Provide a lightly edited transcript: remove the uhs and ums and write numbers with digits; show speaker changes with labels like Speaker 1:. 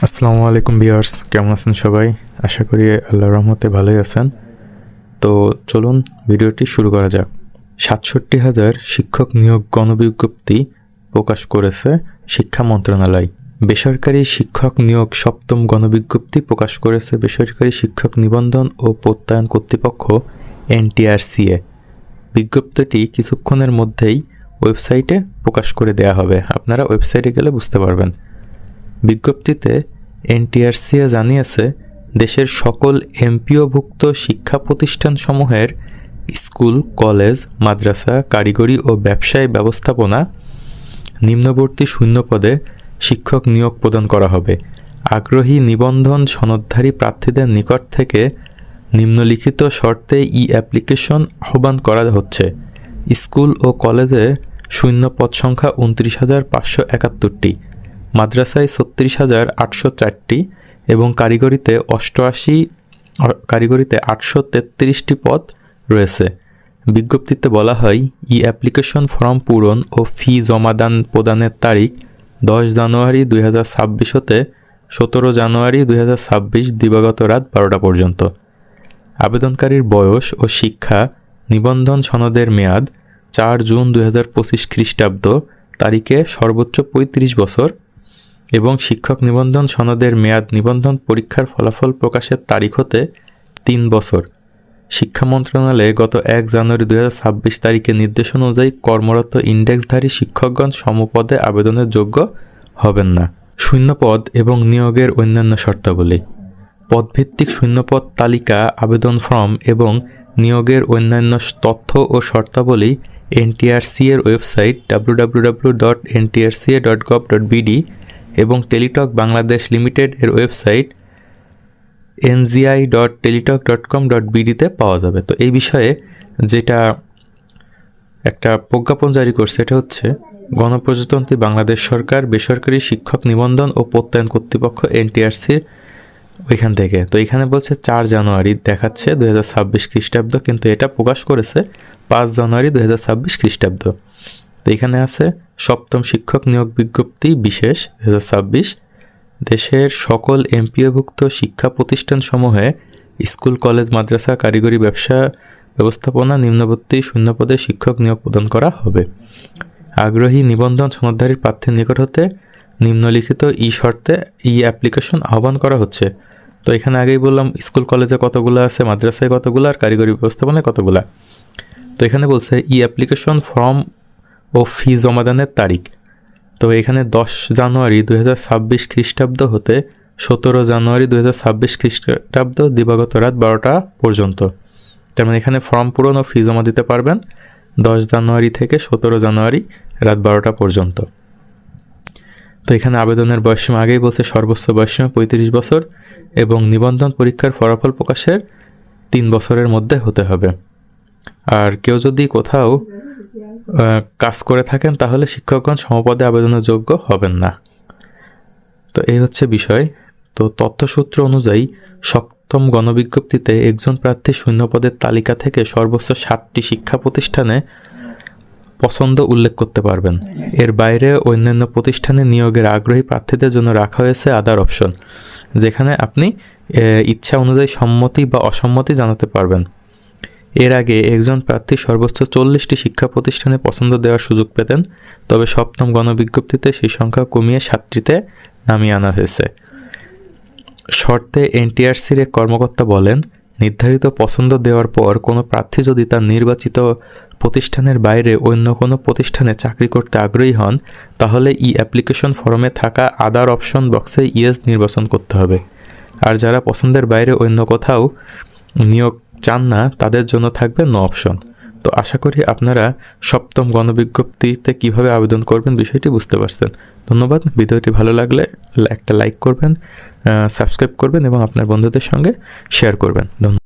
Speaker 1: আসসালামু আলাইকুম ভিউয়ার্স, কেমন আছেন সবাই? আশা করি আল্লাহর রহমতে ভালোই আছেন। তো চলুন ভিডিওটি শুরু করা যাক। ৬৭,০০০ শিক্ষক নিয়োগ গণবিজ্ঞপ্তি প্রকাশ করেছে শিক্ষা মন্ত্রণালয়। বেসরকারি শিক্ষক নিয়োগ সপ্তম গণবিজ্ঞপ্তি প্রকাশ করেছে বেসরকারি শিক্ষক নিবন্ধন ও প্রত্যয়ন কর্তৃপক্ষ NTRCA। বিজ্ঞপ্তিটি কিছুক্ষণের মধ্যেই ওয়েবসাইটে প্রকাশ করে দেয়া হবে। আপনারা ওয়েবসাইটে গেলে বুঝতে পারবেন। বিজ্ঞপ্তিতে NTRCA জানিয়েছে, দেশের সকল এমপিওভুক্ত শিক্ষা প্রতিষ্ঠানসমূহের স্কুল, কলেজ, মাদ্রাসা, কারিগরি ও ব্যবসায় ব্যবস্থাপনা নিম্নবর্তী শূন্যপদে শিক্ষক নিয়োগ প্রদান করা হবে। আগ্রহী নিবন্ধন সনদধারী প্রার্থীদের নিকট থেকে নিম্নলিখিত শর্তে অ্যাপ্লিকেশন আহ্বান করা হচ্ছে। স্কুল ও কলেজে শূন্য পদ সংখ্যা ২৯,৫৭১টি, মাদ্রাসায় ৩৬,৮০৪টি এবং কারিগরিতে ৮33টি পদ রয়েছে। বিজ্ঞপ্তিতে বলা হয়, অ্যাপ্লিকেশন ফর্ম পূরণ ও ফি জমাদান প্রদানের তারিখ ১০ জানুয়ারি ২০২৬ হতে ১৭ জানুয়ারি ২০২৬ দিবাগত রাত ১২টা পর্যন্ত। আবেদনকারীর বয়স ও শিক্ষা নিবন্ধন সনদের মেয়াদ ৪ জুন ২০২৫ খ্রিস্টাব্দ তারিখে সর্বোচ্চ ৩৫ বছর এবং শিক্ষক নিবন্ধন সনদের মেয়াদ নিবন্ধন পরীক্ষার ফলাফল প্রকাশের তারিখ হতে ৩ বছর। শিক্ষা মন্ত্রণালয়ে গত ১ জানুয়ারি ২০২৬ তারিখে নির্দেশনা অনুযায়ী কর্মরত ইন্ডেক্সধারী শিক্ষকগণ সমপদে আবেদনের যোগ্য হবেন না। শূন্যপদ এবং নিয়োগের অন্যান্য শর্তাবলী। পদভিত্তিক শূন্যপদ তালিকা, আবেদন ফর্ম এবং নিয়োগের অন্যান্য তথ্য ও শর্তাবলী NTRCA এর ওয়েবসাইট www.ntrca.gov.bd এবং টেলিটক বাংলাদেশ লিমিটেড এর ওয়েবসাইট ngi.teletalk.com.bd তে পাওয়া যাবে। তো এই বিষয়ে যেটা একটা প্রজ্ঞাপন জারি করছে, এটা হচ্ছে গণপ্রজাতন্ত্রী বাংলাদেশ সরকার বেসরকারি শিক্ষক নিবন্ধন ও প্রত্যয়ন কর্তৃপক্ষ NTRC ওইখান থেকে। তো এখানে বলছে ৪ জানুয়ারি দেখাচ্ছে ২০২৬ খ্রিস্টাব্দ, কিন্তু এটা প্রকাশ করেছে ৫ জানুয়ারি ২০২৬ খ্রিস্টাব্দ। তো এখানে আছে সপ্তম শিক্ষক নিয়োগ বিজ্ঞপ্তি বিশেষ ২০২৬। দেশের সকল এমপিওভুক্ত শিক্ষা প্রতিষ্ঠানসমূহে স্কুল, কলেজ, মাদ্রাসা, কারিগরি ব্যবসা ব্যবস্থাপনা নিম্নবর্তী শূন্যপদে শিক্ষক নিয়োগ প্রদান করা হবে। আগ্রহী নিবন্ধন সনদধারী প্রার্থীর নিকট হতে নিম্নলিখিত শর্তে অ্যাপ্লিকেশন আহ্বান করা হচ্ছে। তো এখানে আগেই বললাম স্কুল কলেজে কতগুলো আছে, মাদ্রাসায় কতগুলো আর কারিগরি ব্যবস্থাপনায় কতগুলা। তো এখানে বলছে অ্যাপ্লিকেশন ফর্ম ও ফি জমাদানের তারিখ। তো এখানে ১০ জানুয়ারি ২০২৬ খ্রিস্টাব্দ হতে ১৭ জানুয়ারি ২০২৬ খ্রিস্টাব্দ দিবাগত রাত ১২টা পর্যন্ত। তার মানে এখানে ফর্ম পূরণ ও ফি জমা দিতে পারবেন ১০ জানুয়ারি থেকে ১৭ জানুয়ারি রাত ১২টা পর্যন্ত। তো এখানে আবেদনের বয়সসীমা আগেই বলছে, সর্বোচ্চ বয়সসীমা ৩৫ বছর এবং নিবন্ধন পরীক্ষার ফলাফল প্রকাশের ৩ বছরের মধ্যে হতে হবে। আর কেউ যদি কোথাও কাজ করে থাকেন তাহলে শিক্ষকগণ সমপদে আবেদনের যোগ্য হবেন না। তো এই হচ্ছে বিষয়। তো তথ্যসূত্র অনুযায়ী সপ্তম গণবিজ্ঞপ্তিতে একজন প্রার্থী শূন্যপদের তালিকা থেকে সর্বোচ্চ 7টি শিক্ষা প্রতিষ্ঠানে পছন্দ উল্লেখ করতে পারবেন। এর বাইরে অন্যান্য প্রতিষ্ঠানে নিয়োগের আগ্রহী প্রার্থীদের জন্য রাখা হয়েছে আদার অপশন, যেখানে আপনি ইচ্ছা অনুযায়ী সম্মতি বা অসম্মতি জানাতে পারবেন। এর আগে একজন প্রার্থী সর্বোচ্চ 40টি শিক্ষা প্রতিষ্ঠানে পছন্দ দেওয়ার সুযোগ পেতেন, তবে সপ্তম গণবিজ্ঞপ্তিতে সেই সংখ্যা কমিয়ে 7টিতে নামিয়ে আনা হয়েছে। শর্তে NTRCর এক কর্মকর্তা বলেন, নির্ধারিত পছন্দ দেওয়ার পর কোনো প্রার্থী যদি তার নির্বাচিত প্রতিষ্ঠানের বাইরে অন্য কোনো প্রতিষ্ঠানে চাকরি করতে আগ্রহী হন, তাহলে অ্যাপ্লিকেশন ফর্মে থাকা আদার অপশন বক্সে ইয়েস নির্বাচন করতে হবে। আর যারা পছন্দের বাইরে অন্য কোথাও নিয়োগ চান না, তাদের জন্য থাকবে নো অপশন। তো আশা করি আপনারা সপ্তম গণবিজ্ঞপ্তিতে কিভাবে আবেদন করবেন বিষয়টি বুঝতে পারছেন। ধন্যবাদ। ভিডিওটি ভালো লাগলে একটা লাইক করবেন, সাবস্ক্রাইব করবেন এবং আপনার বন্ধুদের সঙ্গে শেয়ার করবেন। ধন্যবাদ।